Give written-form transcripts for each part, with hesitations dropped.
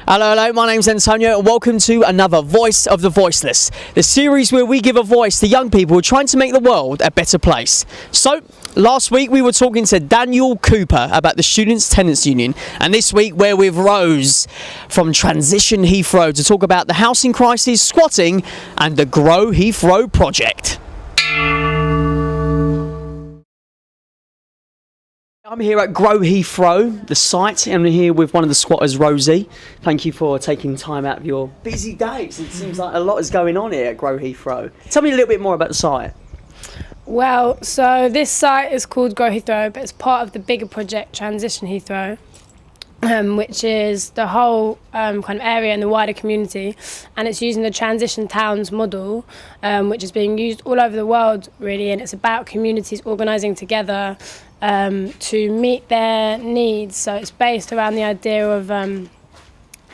Hello, my name's Antonio and welcome to another Voice of the Voiceless, the series where we give a voice to young people trying to make the world a better place. So, last week we were talking to Daniel Cooper about the Students' Tenants Union, and this week we're with Rose from Transition Heathrow to talk about the housing crisis, squatting and the Grow Heathrow project. I'm here at Grow Heathrow, the site, and I'm here with one of the squatters, Rosie. Thank you for taking time out of your busy days. It seems like a lot is going on here at Grow Heathrow. Tell me a little bit more about the site. Well, so this site is called Grow Heathrow, but it's part of the bigger project Transition Heathrow, which is the whole kind of area in the wider community, and it's using the transition towns model, which is being used all over the world really, and it's about communities organising together to meet their needs. So it's based around the idea of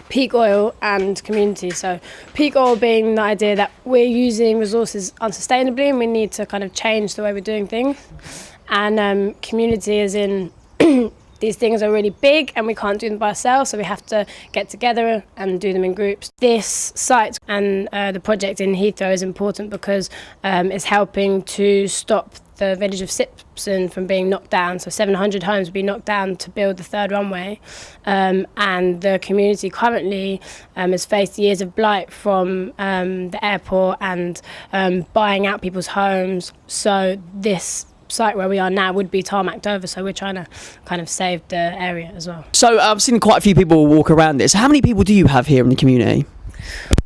peak oil and community. So peak oil being the idea that we're using resources unsustainably and we need to kind of change the way we're doing things, and community is in these things are really big and we can't do them by ourselves, so we have to get together and do them in groups. This site and the project in Heathrow is important because it's helping to stop the village of Sipson from being knocked down. So 700 homes will be knocked down to build the third runway. And the community currently has faced years of blight from the airport and buying out people's homes. So this site where we are now would be tarmacked over, so we're trying to kind of save the area as well. So I've seen quite a few people walk around this. How many people do you have here in the community?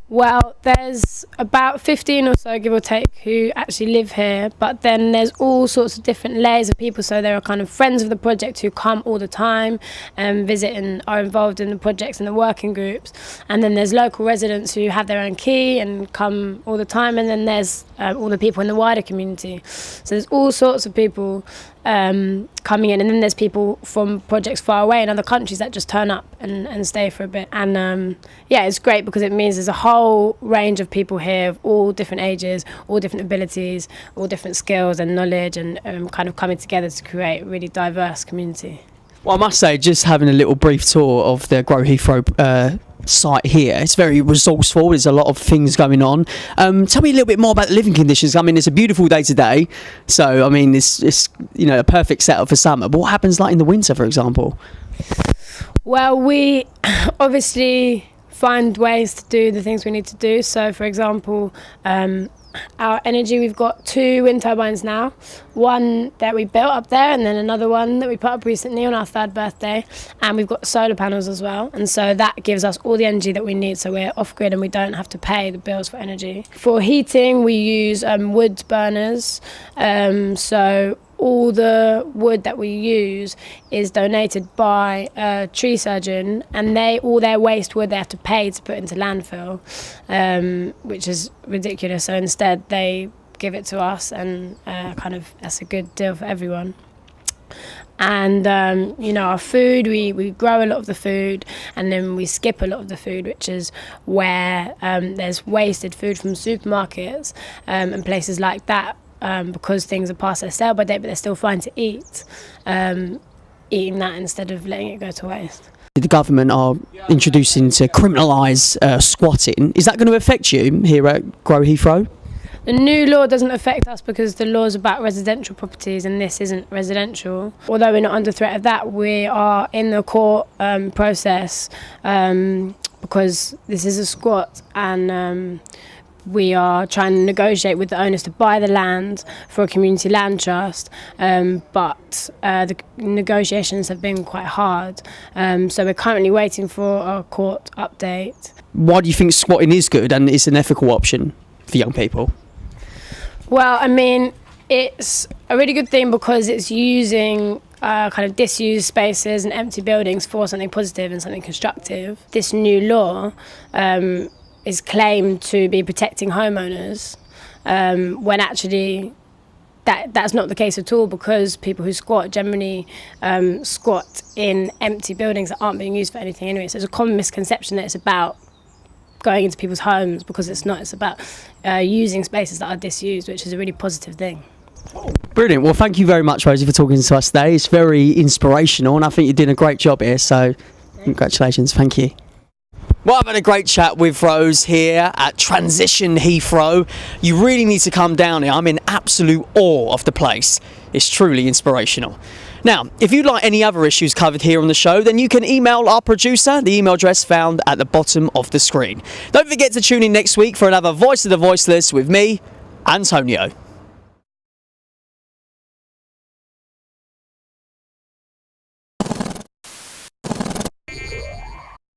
Well, there's about 15 or so, give or take, who actually live here, but then there's all sorts of different layers of people. So there are kind of friends of the project who come all the time and visit and are involved in the projects and the working groups, and then there's local residents who have their own key and come all the time, and then there's all the people in the wider community. So there's all sorts of people coming in, and then there's people from projects far away in other countries that just turn up and stay for a bit. And yeah, it's great because it means there's a whole range of people here of all different ages, all different abilities, all different skills and knowledge, and kind of coming together to create a really diverse community. Well, I must say, just having a little brief tour of the Grow Heathrow site here, it's very resourceful. There's a lot of things going on. Tell me a little bit more about the living conditions. I mean, it's a beautiful day today, so I mean, it's you know, a perfect setup for summer. But what happens like in the winter, for example? Well, we obviously find ways to do the things we need to do. So, for example, our energy, we've got 2 wind turbines now, one that we built up there and then another one that we put up recently on our 3rd birthday, and we've got solar panels as well, and so that gives us all the energy that we need, so we're off grid and we don't have to pay the bills for energy. For heating we use wood burners, so all the wood that we use is donated by a tree surgeon, and all their waste wood they have to pay to put into landfill, which is ridiculous. So instead they give it to us, and kind of that's a good deal for everyone. And you know, our food, we grow a lot of the food and then we skip a lot of the food, which is where there's wasted food from supermarkets and places like that. Because things are past their sell-by date, but they're still fine to eat, eating that instead of letting it go to waste. The government are introducing to criminalise squatting. Is that going to affect you here at Grow Heathrow? The new law doesn't affect us because the law is about residential properties and this isn't residential. Although we're not under threat of that, we are in the court process because this is a squat, and we are trying to negotiate with the owners to buy the land for a community land trust, but the negotiations have been quite hard, so we're currently waiting for a court update. Why do you think squatting is good and it's an ethical option for young people? Well, I mean, it's a really good thing because it's using kind of disused spaces and empty buildings for something positive and something constructive. This new law is claimed to be protecting homeowners, when actually that's not the case at all, because people who squat generally squat in empty buildings that aren't being used for anything anyway. So there's a common misconception that it's about going into people's homes, because it's not. It's about using spaces that are disused, which is a really positive thing. Brilliant. Well, thank you very much, Rosie, for talking to us today. It's very inspirational and I think you're doing a great job here, so congratulations. Thank you. Well, I've had a great chat with Rose here at Transition Heathrow. You really need to come down here. I'm in absolute awe of the place. It's truly inspirational. Now, if you'd like any other issues covered here on the show, then you can email our producer, the email address found at the bottom of the screen. Don't forget to tune in next week for another Voice of the Voiceless with me, Antonio.